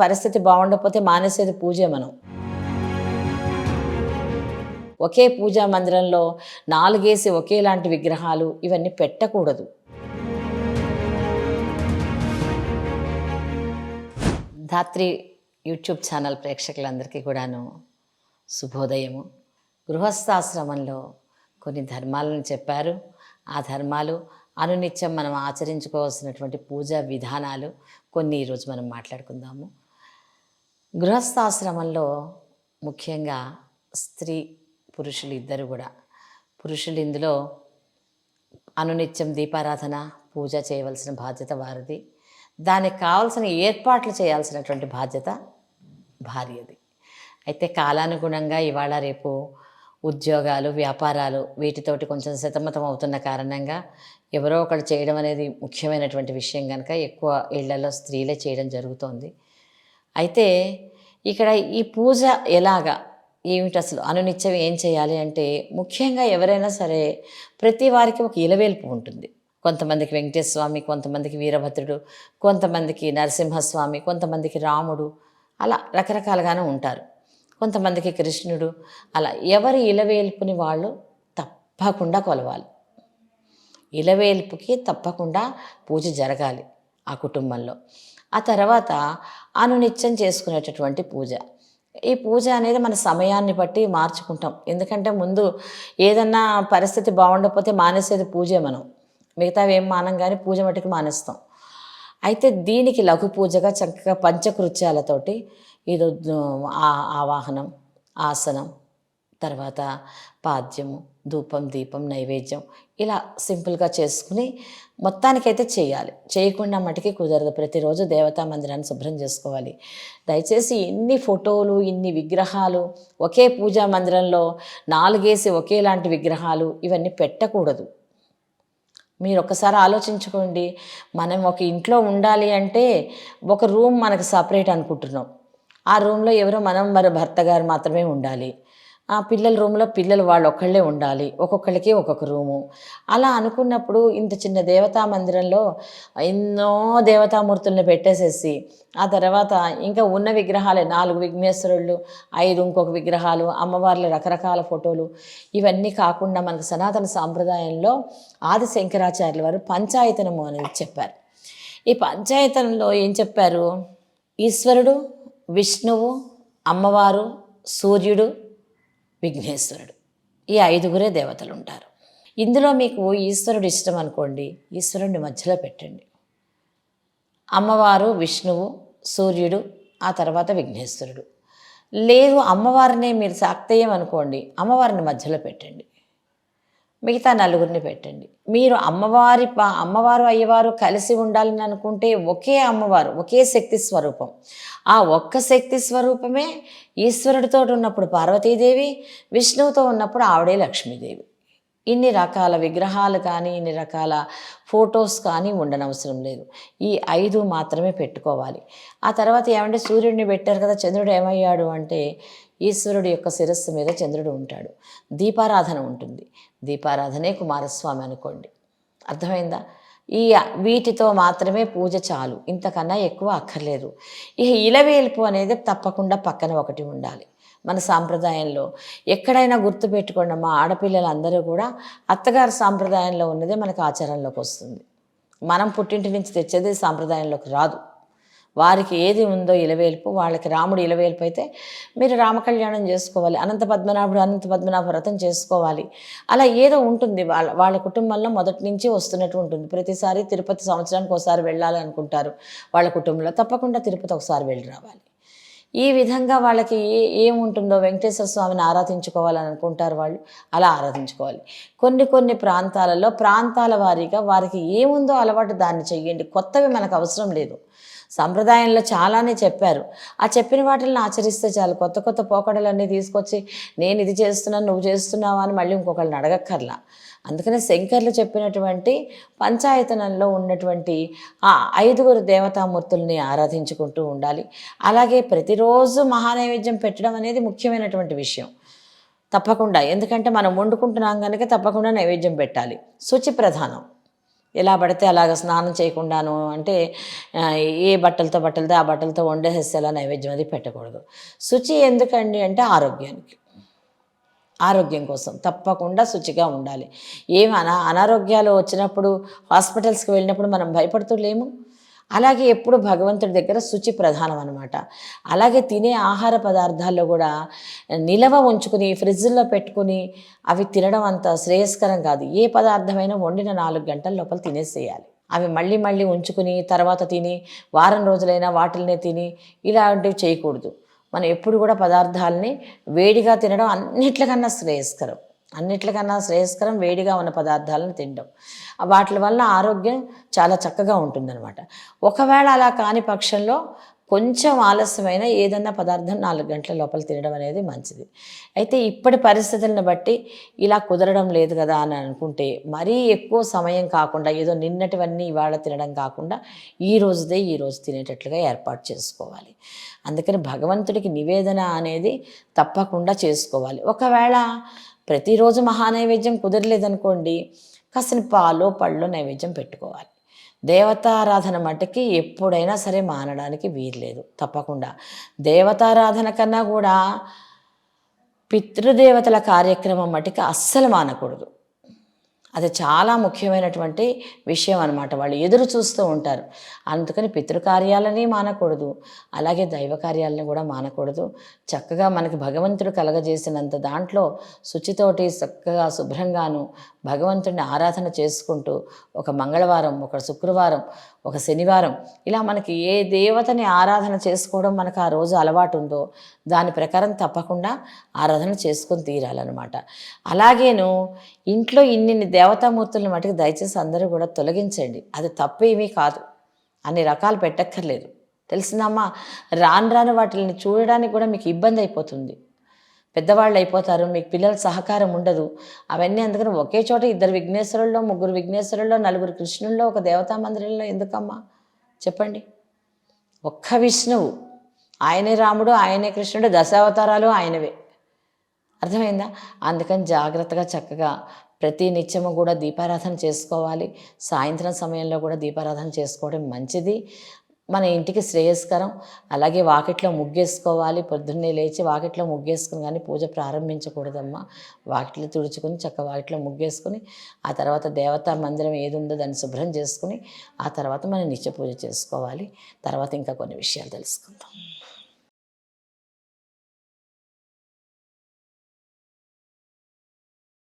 పరిస్థితి బాగుండకపోతే మానేసేది పూజే మనం. ఒకే పూజా మందిరంలో 4 ఒకేలాంటి విగ్రహాలు ఇవన్నీ పెట్టకూడదు. ధాత్రి యూట్యూబ్ ఛానల్ ప్రేక్షకులందరికీ కూడాను శుభోదయము. గృహస్థాశ్రమంలో కొన్ని ధర్మాలను చెప్పారు. ఆ ధర్మాలు అనునిత్యం మనం ఆచరించుకోవాల్సినటువంటి పూజా విధానాలు కొన్ని ఈరోజు మనం మాట్లాడుకుందాము. గృహస్థాశ్రమంలో ముఖ్యంగా స్త్రీ పురుషులు ఇద్దరు కూడా, పురుషులు ఇందులో అనునిత్యం దీపారాధన పూజ చేయవలసిన బాధ్యత వారిది. దానికి కావాల్సిన ఏర్పాట్లు చేయాల్సినటువంటి బాధ్యత భార్యది. అయితే కాలానుగుణంగా ఇవాళ రేపు ఉద్యోగాలు వ్యాపారాలు వీటితోటి కొంచెం సతమతం అవుతున్న కారణంగా ఎవరో ఒకళ్ళు చేయడం అనేది ముఖ్యమైనటువంటి విషయం కనుక ఎక్కువ ఇళ్లలో స్త్రీలే చేయడం జరుగుతోంది. అయితే ఇక్కడ ఈ పూజ ఎలాగా ఏమిటి అసలు అనునిత్యం ఏం చేయాలి అంటే, ముఖ్యంగా ఎవరైనా సరే ప్రతి వారికి ఒక ఇలవేల్పు ఉంటుంది. కొంతమందికి వెంకటేశ్వర స్వామి, కొంతమందికి వీరభద్రుడు, కొంతమందికి నరసింహస్వామి, కొంతమందికి రాముడు, అలా రకరకాలుగానే ఉంటారు. కొంతమందికి కృష్ణుడు, అలా ఎవరి ఇలవేల్పుని వాళ్ళు తప్పకుండా కొలవాలి. ఇలవేల్పుకి తప్పకుండా పూజ జరగాలి ఆ కుటుంబంలో. ఆ తర్వాత అనునిత్యం చేసుకునేటటువంటి పూజ. ఈ పూజ అనేది మన సమయాన్ని బట్టి మార్చుకుంటాం. ఎందుకంటే ముందు ఏదన్నా పరిస్థితి బాగుండకపోతే మానేసేది పూజే మనం. మిగతావి ఏం మానం కానీ పూజ మట్టుకు మానేస్తాం. అయితే దీనికి లఘు పూజగా చక్కగా పంచకృత్యాలతోటి ఇది ఆవాహనం, ఆసనం, తర్వాత పాద్యము, ధూపం, దీపం, నైవేద్యం ఇలా సింపుల్గా చేసుకుని మొత్తానికైతే చేయాలి. చేయకుండా మటుకి కుదరదు. ప్రతిరోజు దేవతా మందిరాన్ని శుభ్రం చేసుకోవాలి. దయచేసి ఇన్ని ఫోటోలు, ఇన్ని విగ్రహాలు ఒకే పూజా మందిరంలో 4 ఒకేలాంటి విగ్రహాలు ఇవన్నీ పెట్టకూడదు. మీరు ఒక్కసారి ఆలోచించుకోండి. మనం ఒక ఇంట్లో ఉండాలి అంటే ఒక రూమ్ మనకు సపరేట్ అనుకుంటున్నాం. ఆ రూమ్లో ఎవరో మనం మరి భర్త గారు మాత్రమే ఉండాలి. ఆ పిల్లల రూమ్లో పిల్లలు వాళ్ళు ఒక్కళ్ళే ఉండాలి. ఒక్కొక్కళ్ళకి ఒక్కొక్క రూము. అలా అనుకున్నప్పుడు ఇంత చిన్న దేవతా మందిరంలో ఎన్నో దేవతామూర్తుల్ని పెట్టేసేసి ఆ తర్వాత ఇంకా ఉన్న విగ్రహాలే 4 విఘ్నేశ్వరుళ్ళు, 5 ఇంకొక విగ్రహాలు, అమ్మవార్ల రకరకాల ఫోటోలు ఇవన్నీ కాకుండా మనకు సనాతన సాంప్రదాయంలో ఆది శంకరాచార్యుల వారు పంచాయతనము అనేది చెప్పారు. ఈ పంచాయతనంలో ఏం చెప్పారు? ఈశ్వరుడు, విష్ణువు, అమ్మవారు, సూర్యుడు, విఘ్నేశ్వరుడు, ఈ 5గురే దేవతలు ఉంటారు. ఇందులో మీకు ఈశ్వరుడు ఇష్టం అనుకోండి, ఈశ్వరుడిని మధ్యలో పెట్టండి. అమ్మవారు, విష్ణువు, సూర్యుడు, ఆ తర్వాత విఘ్నేశ్వరుడు. లేదు అమ్మవారినే మీరు శాక్తేయం అనుకోండి, అమ్మవారిని మధ్యలో పెట్టండి. మిగతా 4గురిని పెట్టండి. మీరు అమ్మవారు అయ్యవారు కలిసి ఉండాలని అనుకుంటే ఒకే అమ్మవారు, ఒకే శక్తి స్వరూపం. ఆ ఒక్క శక్తి స్వరూపమే ఈశ్వరుడితో ఉన్నప్పుడు పార్వతీదేవి, విష్ణువుతో ఉన్నప్పుడు ఆవిడే లక్ష్మీదేవి. ఇన్ని రకాల విగ్రహాలు కానీ ఇన్ని రకాల ఫొటోస్ కానీ ఉండనవసరం లేదు. ఈ 5 మాత్రమే పెట్టుకోవాలి. ఆ తర్వాత ఏమంటే సూర్యుడిని పెట్టారు కదా, చంద్రుడు ఏమయ్యాడు అంటే ఈశ్వరుడు యొక్క శిరస్సు మీద చంద్రుడు ఉంటాడు. దీపారాధన ఉంటుంది. దీపారాధనే కుమారస్వామి అనుకోండి. అర్థమైందా? వీటితో మాత్రమే పూజ చాలు, ఇంతకన్నా ఎక్కువ అక్కర్లేదు. ఇక ఇలవేల్పు అనేది తప్పకుండా పక్కన ఒకటి ఉండాలి. మన సాంప్రదాయంలో ఎక్కడైనా గుర్తుపెట్టుకోండి, మా ఆడపిల్లలందరూ కూడా అత్తగారి సాంప్రదాయంలో ఉన్నదే మనకు ఆచారంలోకి వస్తుంది. మనం పుట్టింటి నుంచి తెచ్చేది సాంప్రదాయంలోకి రాదు. వారికి ఏది ఉందో ఇలవేల్పు, వాళ్ళకి రాముడు ఇలవేల్పు అయితే మీరు రామకళ్యాణం చేసుకోవాలి, అనంత పద్మనాభ వ్రతం చేసుకోవాలి. అలా ఏదో ఉంటుంది. వాళ్ళ కుటుంబంలో మొదటి నుంచి వస్తున్నట్టు ఉంటుంది. ప్రతిసారి తిరుపతి సంవత్సరానికి ఒకసారి వెళ్ళాలి అనుకుంటారు. వాళ్ళ కుటుంబంలో తప్పకుండా తిరుపతి ఒకసారి వెళ్ళి రావాలి. ఈ విధంగా వాళ్ళకి ఏముంటుందో వెంకటేశ్వర స్వామిని ఆరాధించుకోవాలని అనుకుంటారు వాళ్ళు, అలా ఆరాధించుకోవాలి. కొన్ని ప్రాంతాలలో ప్రాంతాల వారీగా వారికి ఏముందో అలవాటు దాన్ని చెయ్యండి. కొత్తవి మనకు అవసరం లేదు. సంప్రదాయంలో చాలానే చెప్పారు. ఆ చెప్పిన వాటిని ఆచరిస్తే చాలు. కొత్త పోకడలన్నీ తీసుకొచ్చి నేను ఇది చేస్తున్నాను నువ్వు చేస్తున్నావా అని మళ్ళీ ఇంకొకళ్ళని అడగక్కర్లా. అందుకనే శంకర్లు చెప్పినటువంటి పంచాయతనంలో ఉన్నటువంటి ఆ 5గురు దేవతామూర్తుల్ని ఆరాధించుకుంటూ ఉండాలి. అలాగే ప్రతిరోజు మహానైవేద్యం పెట్టడం అనేది ముఖ్యమైనటువంటి విషయం. తప్పకుండా, ఎందుకంటే మనం వండుకుంటున్నాం కనుక తప్పకుండా నైవేద్యం పెట్టాలి. శుచి ప్రధానం. ఎలా పడితే అలాగ స్నానం చేయకుండాను అంటే ఆ, ఏ బట్టలతో ఆ బట్టలతో వండేసేసి అలా నైవేద్యం అది పెట్టకూడదు. శుచి ఎందుకండి అంటే ఆరోగ్యానికి, ఆరోగ్యం కోసం తప్పకుండా శుచిగా ఉండాలి. ఏమి అనారోగ్యాలు వచ్చినప్పుడు హాస్పిటల్స్కి వెళ్ళినప్పుడు మనం భయపడుతూ లేము. అలాగే ఎప్పుడు భగవంతుడి దగ్గర శుచి ప్రధానం అనమాట. అలాగే తినే ఆహార పదార్థాల్లో కూడా నిలవ ఉంచుకుని ఫ్రిడ్జ్లో పెట్టుకుని అవి తినడం అంత శ్రేయస్కరం కాదు. ఏ పదార్థమైనా వండిన 4 గంటల లోపల తినేసేయాలి. అవి మళ్ళీ మళ్ళీ ఉంచుకుని తర్వాత తిని వారం రోజులైనా వాటిల్నే తిని ఇలాంటివి చేయకూడదు. మనం ఎప్పుడు కూడా పదార్థాలని వేడిగా తినడం అన్నిట్లకన్నా శ్రేయస్కరం. అన్నిట్లకన్నా శ్రేయస్కరం వేడిగా ఉన్న పదార్థాలను తినడం. వాటి వల్ల ఆరోగ్యం చాలా చక్కగా ఉంటుందన్నమాట. ఒకవేళ అలా కాని పక్షంలో కొంచెం ఆలస్యమైన ఏదన్నా పదార్థం 4 గంటల లోపల తినడం అనేది మంచిది. అయితే ఇప్పటి పరిస్థితులను బట్టి ఇలా కుదరడం లేదు కదా అని అనుకుంటే మరీ ఎక్కువ సమయం కాకుండా ఏదో నిన్నటివన్నీ ఇవాళ తినడం కాకుండా ఈ రోజు తినేటట్లుగా ఏర్పాటు చేసుకోవాలి. అందుకని భగవంతుడికి నివేదన అనేది తప్పకుండా చేసుకోవాలి. ఒకవేళ ప్రతిరోజు మహానైవేద్యం కుదరలేదనుకోండి, కాసిన పాలో పళ్ళో నైవేద్యం పెట్టుకోవాలి. దేవతారాధన మటుకి ఎప్పుడైనా సరే మానడానికి వీల్లేదు తప్పకుండా. దేవతారాధన కన్నా కూడా పితృదేవతల కార్యక్రమం మటుకి అస్సలు మానకూడదు. అది చాలా ముఖ్యమైనటువంటి విషయం అనమాట. వాళ్ళు ఎదురు చూస్తూ ఉంటారు. అందుకని పితృకార్యాలని మానకూడదు, అలాగే దైవ కార్యాలని కూడా మానకూడదు. చక్కగా మనకి భగవంతుడు కలగజేసినంత దాంట్లో శుచితోటి చక్కగా శుభ్రంగాను భగవంతుడిని ఆరాధన చేసుకుంటూ ఒక మంగళవారం, ఒక శుక్రవారం, ఒక శనివారం ఇలా మనకి ఏ దేవతని ఆరాధన చేసుకోవడం మనకు ఆ రోజు అలవాటు ఉందో దాని ప్రకారం తప్పకుండా ఆరాధన చేసుకొని తీరాలన్నమాట. అలాగేను ఇంట్లో ఇన్ని దేవతామూర్తులను మటుకు దయచేసి అందరూ కూడా తొలగించండి. అది తప్పేమీ కాదు, అన్ని రకాలు పెట్టక్కర్లేదు. తెలిసిందమ్మా, రాను రాను వాటిని చూడడానికి కూడా మీకు ఇబ్బంది అయిపోతుంది. పెద్దవాళ్ళు అయిపోతారు, మీకు పిల్లల సహకారం ఉండదు. అవన్నీ అందుకని ఒకే చోట 2 విఘ్నేశ్వరుల్లో, 3 విఘ్నేశ్వరుల్లో, 4 కృష్ణుల్లో, ఒక దేవతా మందిరంలో ఎందుకమ్మా చెప్పండి? ఒక్క విష్ణువు, ఆయనే రాముడు, ఆయనే కృష్ణుడు, దశావతారాలు ఆయనవే. అర్థమైందా? అందుకని జాగ్రత్తగా చక్కగా ప్రతి నిత్యము కూడా దీపారాధన చేసుకోవాలి. సాయంత్రం సమయంలో కూడా దీపారాధన చేసుకోవడం మంచిది, మన ఇంటికి శ్రేయస్కరం. అలాగే వాకిట్లో ముగ్గేసుకోవాలి. పొద్దున్నే లేచి వాకిట్లో ముగ్గేసుకుని కానీ పూజ ప్రారంభించకూడదమ్మా. వాకిట్లో తుడుచుకొని వాకిట్లో ముగ్గేసుకొని ఆ తర్వాత దేవతా మందిరం ఏది ఉందో దాన్ని శుభ్రం చేసుకుని ఆ తర్వాత మనం నిత్య పూజ చేసుకోవాలి. తర్వాత ఇంకా కొన్ని విషయాలు తెలుసుకుందాం.